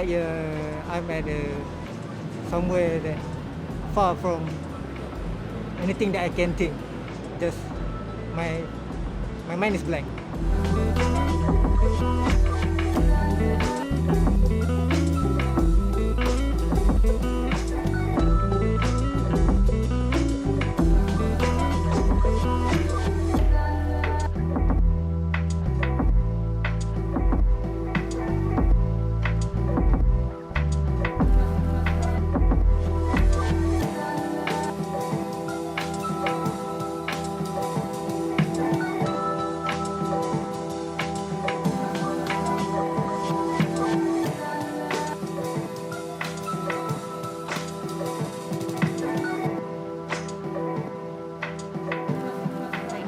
like I'm at somewhere that far from anything that I can think. Just my mind is blank.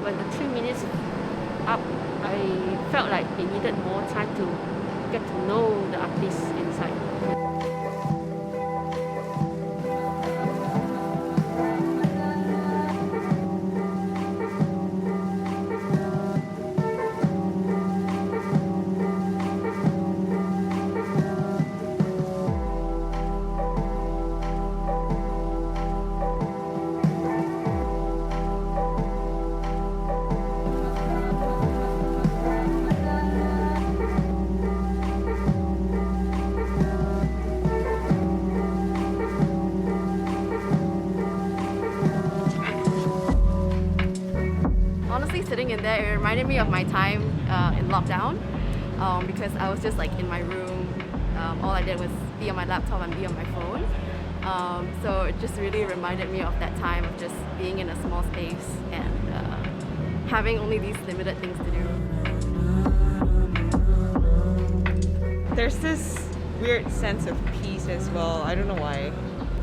When the 3 minutes up, I felt like it needed more time to get to know the artist inside. Honestly, sitting in there, it reminded me of my time in lockdown because I was just like in my room. All I did was be on my laptop and be on my phone. So it just really reminded me of that time of just being in a small space and having only these limited things to do. There's this weird sense of peace as well. I don't know why.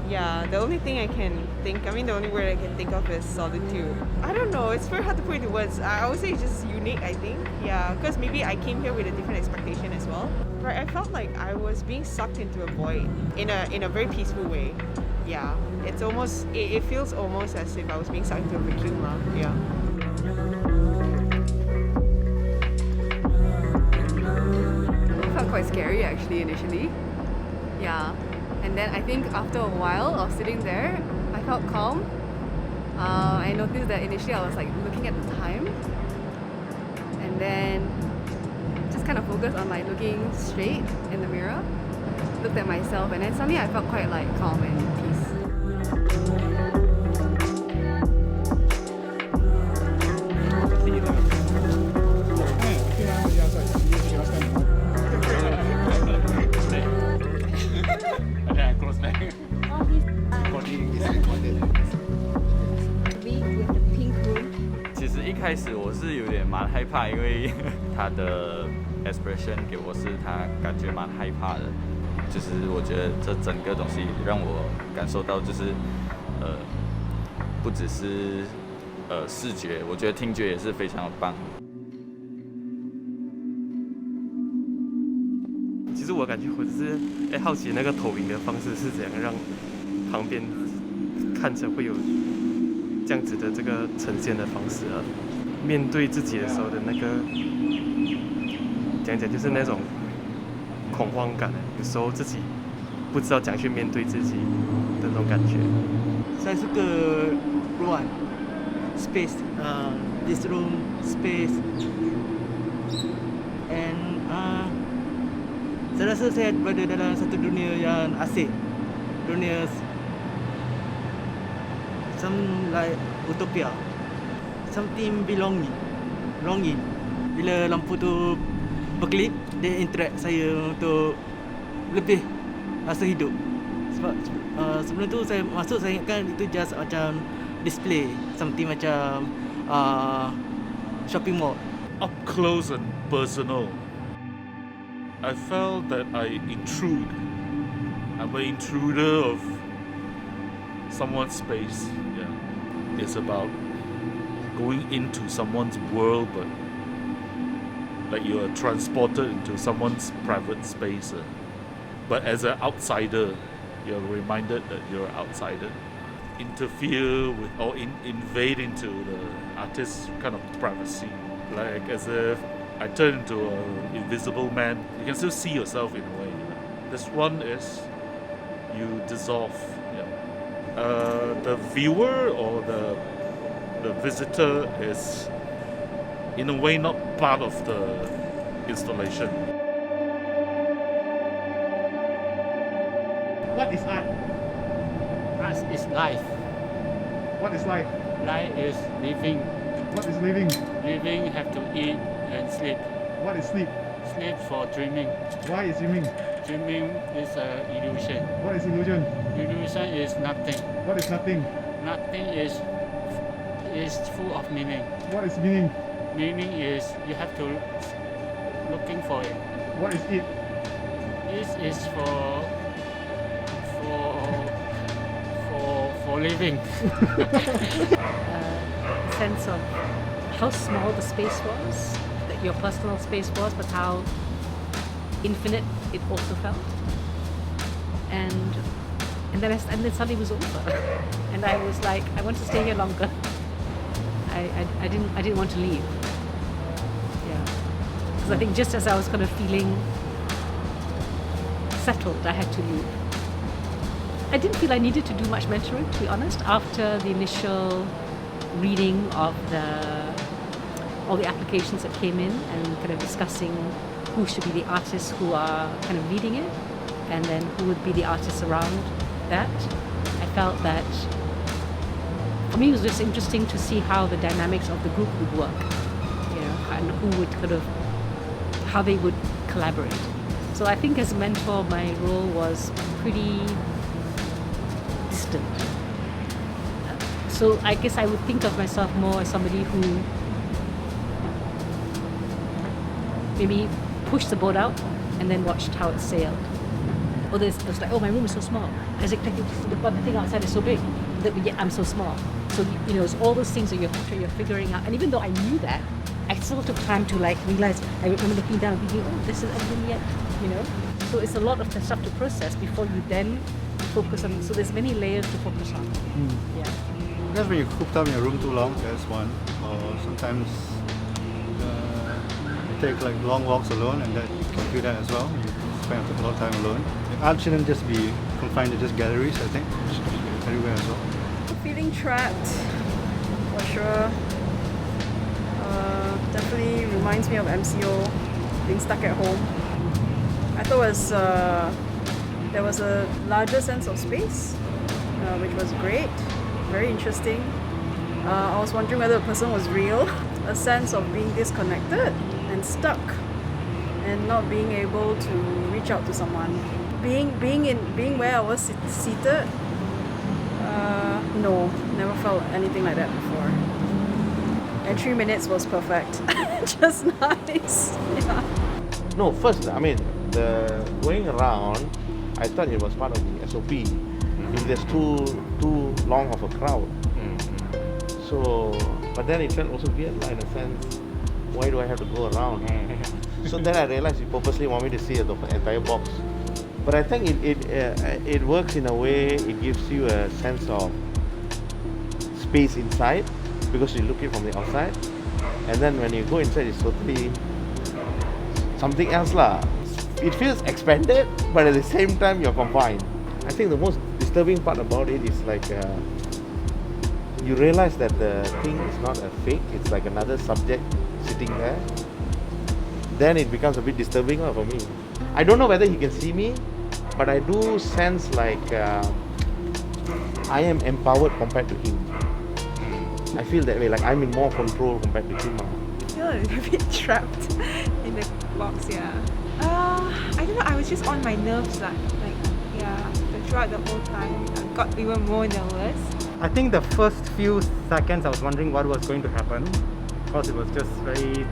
Yeah, the only thing I can think, the only word I can think of is solitude. I don't know, it's very hard to put into words. I would say it's just unique, I think. Yeah, because maybe I came here with a different expectation as well. Right, I felt like I was being sucked into a void in a very peaceful way. Yeah, it's almost, it feels almost as if I was being sucked into a vacuum. Yeah. It felt quite scary actually initially. Yeah. And then I think after a while of sitting there, I felt calm. I noticed that initially I was like looking at the time and then just kind of focused on like looking straight in the mirror, looked at myself, and then suddenly I felt quite like calm and peace.其实一开始我是有点蛮害怕，因为他的 expression 给我是他感觉蛮害怕的。就是我觉得这整个东西让我感受到，就是不只是视觉，我觉得听觉也是非常的棒。其实我感觉我只是好奇那个投影的方式是怎样让旁边看着会有这样子的这个呈现的方式啊。面对自己的时候的那个讲就是那种恐慌感，有时候自己不知道怎样去面对自己的那种感觉。Saya suka ruang, space, this room, space, and saya rasa saya berada dalam satu dunia yang asing, dunia some like utopia, something belonging. Bila lampu tu berkelip, dia interact saya untuk lebih rasa hidup. Sebab sebelum tu saya masuk, saya ingatkan itu just macam display, something macam shopping mall. Up close and personal. I felt that I'm an intruder of someone's space. Yeah, it's about going into someone's world, but like you are transported into someone's private space. But as an outsider, you're reminded that you're an outsider. Interfere with or invade into the artist's kind of privacy, like as if I turn into an invisible man. You can still see yourself in a way. This one is you dissolve. Yeah. The viewer or the visitor is, in a way, not part of the installation. What is art? Art is life. What is life? Life is living. What is living? Living have to eat and sleep. What is sleep? Sleep for dreaming. Why is dreaming? Dreaming is an illusion. What is illusion? Illusion is nothing. What is nothing? Nothing is full of meaning. What is meaning? Meaning is you have to looking for it. What is it? This is for living. Sense of how small the space was, that your personal space was, but how infinite it also felt. And then suddenly it was over, and I was like, I want to stay here longer. I didn't want to leave. Yeah, because I think just as I was kind of feeling settled, I had to leave. I didn't feel I needed to do much mentoring, to be honest, after the initial reading of all the applications that came in and kind of discussing who should be the artists who are kind of leading it, and then who would be the artists around that. I felt that for me it was just interesting to see how the dynamics of the group would work, you know, and who would kind of, how they would collaborate. So I think as a mentor my role was pretty distant. So I guess I would think of myself more as somebody who maybe pushed the boat out and then watched how it sailed. Or it was like, oh, my room is so small. I was like, the thing outside is so big, but yet I'm so small. So, you know, it's all those things that you're figuring out. And even though I knew that, I still took time to like realize. I remember looking down and thinking, oh, this is everything yet, you know. So it's a lot of stuff to process before you then focus on. So there's many layers to focus on. Yeah. Because when you cooped up in your room too long, that's one. Or sometimes you take like long walks alone, and that you can feel that as well. You spend a lot of time alone. Art shouldn't just be confined to just galleries, I think. It should be everywhere as well. Feeling trapped, for sure. Definitely reminds me of MCO, being stuck at home. I thought there was a larger sense of space, which was great, very interesting. I was wondering whether the person was real, a sense of being disconnected and stuck, and not being able to reach out to someone. Being where I was seated, no, never felt anything like that before. And 3 minutes was perfect, just nice. Yeah. No, first, I mean, the going around, I thought it was part of the SOP. If there's too long of a crowd. So, but then it felt also weird, in a sense. Why do I have to go around? So then I realized you purposely want me to see the entire box. But I think it works in a way. It gives you a sense of space inside, because you look it from the outside, and then when you go inside, it's totally something else lah. It feels expanded, but at the same time you're confined. I think the most disturbing part about it is like you realize that the thing is not a fake, it's like another subject sitting there. Then it becomes a bit disturbing for me. I don't know whether he can see me, but I do sense like I am empowered compared to him. I feel that way, like I'm in more control compared to him. I feel a little bit trapped in the box, yeah. I don't know, I was just on my nerves, throughout the whole time. I got even more nervous. I think the first few seconds I was wondering what was going to happen, because it was just very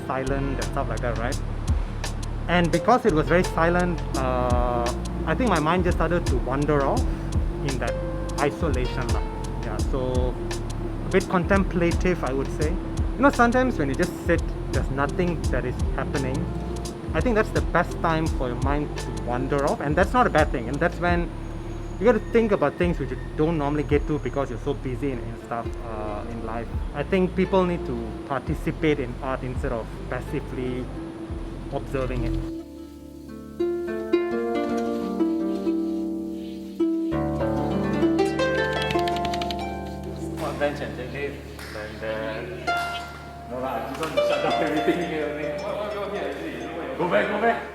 silent and stuff like that, right? And because it was very silent, I think my mind just started to wander off in that isolation. Yeah, so a bit contemplative, I would say. You know, sometimes when you just sit, there's nothing that is happening. I think that's the best time for your mind to wander off, and that's not a bad thing. And that's when you got to think about things which you don't normally get to because you're so busy in stuff in life. I think people need to participate in art instead of passively observing it. bench and take it. And no lah, this one shut down everything here only. Go back, go back.